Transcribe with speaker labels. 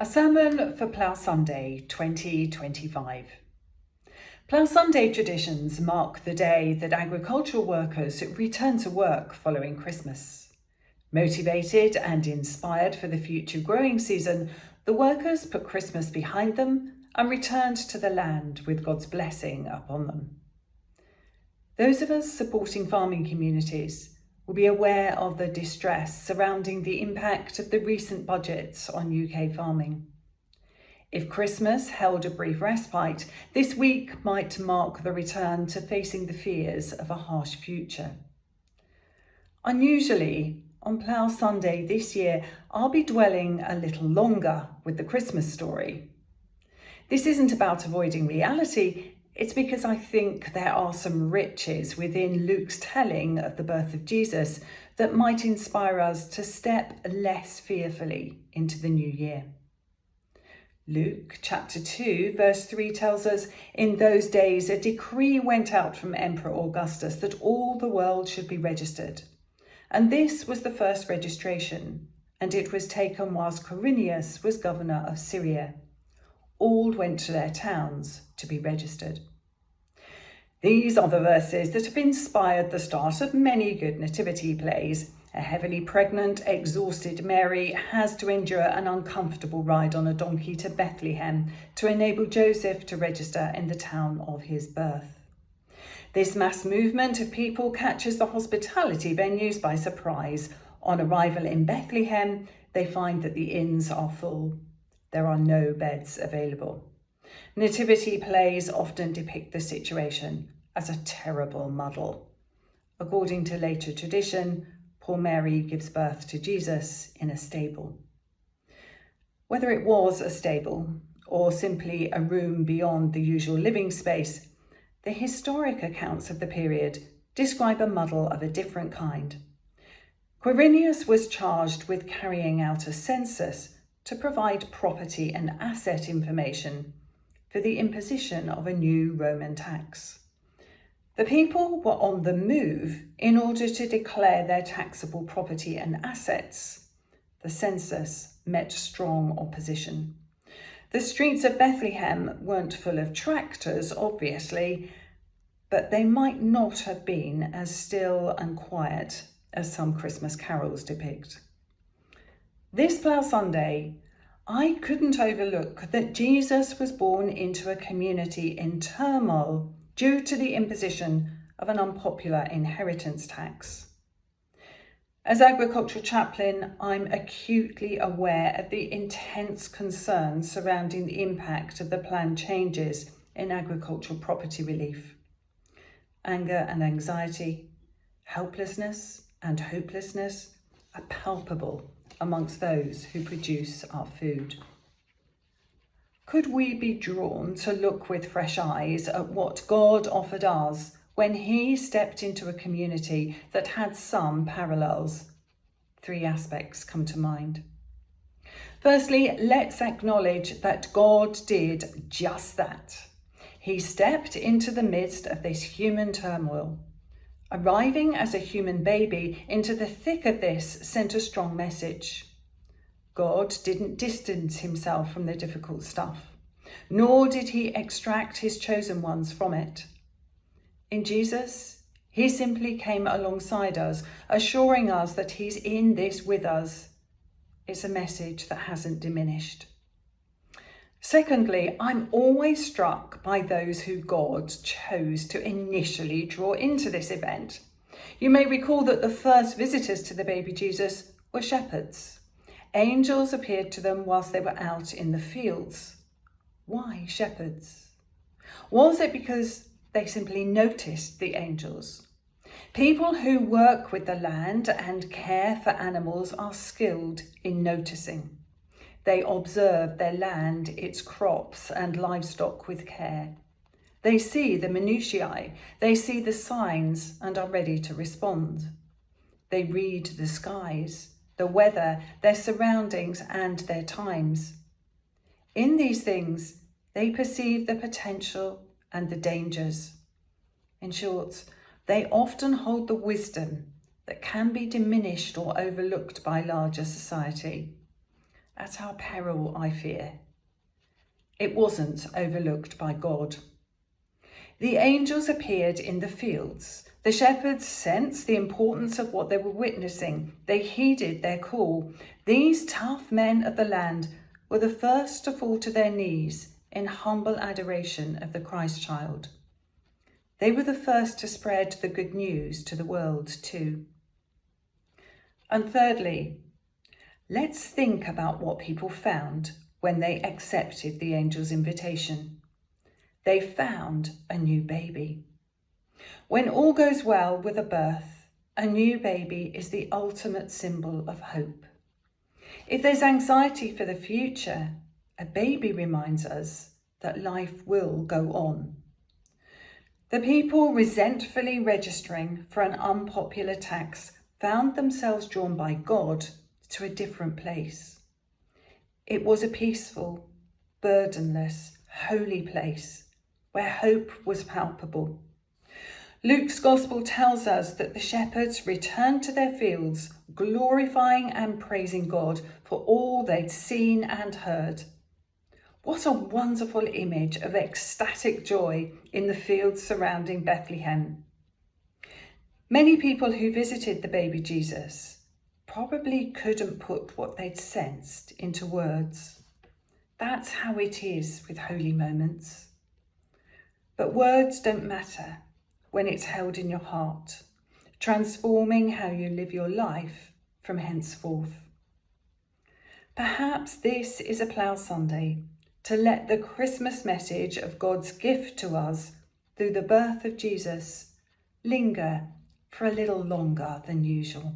Speaker 1: A sermon for Plough Sunday 2025. Plough Sunday traditions mark the day that agricultural workers return to work following Christmas. Motivated and inspired for the future growing season, the workers put Christmas behind them and returned to the land with God's blessing upon them. Those of us supporting farming communities will be aware of the distress surrounding the impact of the recent budgets on UK farming. If Christmas held a brief respite, this week might mark the return to facing the fears of a harsh future. Unusually, on Plough Sunday this year, I'll be dwelling a little longer with the Christmas story. This isn't about avoiding reality. It's because I think there are some riches within Luke's telling of the birth of Jesus that might inspire us to step less fearfully into the new year. Luke chapter 2 verse 3 tells us, "In those days a decree went out from Emperor Augustus that all the world should be registered. And this was the first registration, and it was taken whilst Quirinius was governor of Syria. All went to their towns to be registered." These are the verses that have inspired the start of many good nativity plays. A heavily pregnant, exhausted Mary has to endure an uncomfortable ride on a donkey to Bethlehem to enable Joseph to register in the town of his birth. This mass movement of people catches the hospitality venues by surprise. On arrival in Bethlehem, they find that the inns are full. There are no beds available. Nativity plays often depict the situation as a terrible muddle. According to later tradition, poor Mary gives birth to Jesus in a stable. Whether it was a stable or simply a room beyond the usual living space, the historic accounts of the period describe a muddle of a different kind. Quirinius was charged with carrying out a census to provide property and asset information for the imposition of a new Roman tax. The people were on the move in order to declare their taxable property and assets. The census met strong opposition. The streets of Bethlehem weren't full of tractors, obviously, but they might not have been as still and quiet as some Christmas carols depict. This Plough Sunday, I couldn't overlook that Jesus was born into a community in turmoil due to the imposition of an unpopular inheritance tax. As agricultural chaplain, I'm acutely aware of the intense concern surrounding the impact of the planned changes in agricultural property relief. Anger and anxiety, helplessness and hopelessness are palpable amongst those who produce our food. Could we be drawn to look with fresh eyes at what God offered us when he stepped into a community that had some parallels? 3 aspects come to mind. Firstly, let's acknowledge that God did just that. He stepped into the midst of this human turmoil. Arriving as a human baby into the thick of this sent a strong message. God didn't distance himself from the difficult stuff, nor did he extract his chosen ones from it. In Jesus, he simply came alongside us, assuring us that he's in this with us. It's a message that hasn't diminished. Secondly, I'm always struck by those who God chose to initially draw into this event. You may recall that the first visitors to the baby Jesus were shepherds. Angels appeared to them whilst they were out in the fields. Why shepherds? Was it because they simply noticed the angels? People who work with the land and care for animals are skilled in noticing. They observe their land, its crops and livestock with care. They see the minutiae, they see the signs and are ready to respond. They read the skies, the weather, their surroundings and their times. In these things, they perceive the potential and the dangers. In short, they often hold the wisdom that can be diminished or overlooked by larger society. at our peril, I fear. It wasn't overlooked by God. The angels appeared in the fields. The shepherds sensed the importance of what they were witnessing. They heeded their call. These tough men of the land were the first to fall to their knees in humble adoration of the Christ child. They were the first to spread the good news to the world too. And thirdly, let's think about what people found when they accepted the angel's invitation. They found a new baby. When all goes well with a birth, a new baby is the ultimate symbol of hope. If there's anxiety for the future, a baby reminds us that life will go on. The people resentfully registering for an unpopular tax found themselves drawn by God to a different place. It was a peaceful, burdenless, holy place where hope was palpable. Luke's gospel tells us that the shepherds returned to their fields, glorifying and praising God for all they'd seen and heard. What a wonderful image of ecstatic joy in the fields surrounding Bethlehem. Many people who visited the baby Jesus probably couldn't put what they'd sensed into words. That's how it is with holy moments. But words don't matter when it's held in your heart, transforming how you live your life from henceforth. Perhaps this is a Plough Sunday to let the Christmas message of God's gift to us through the birth of Jesus linger for a little longer than usual.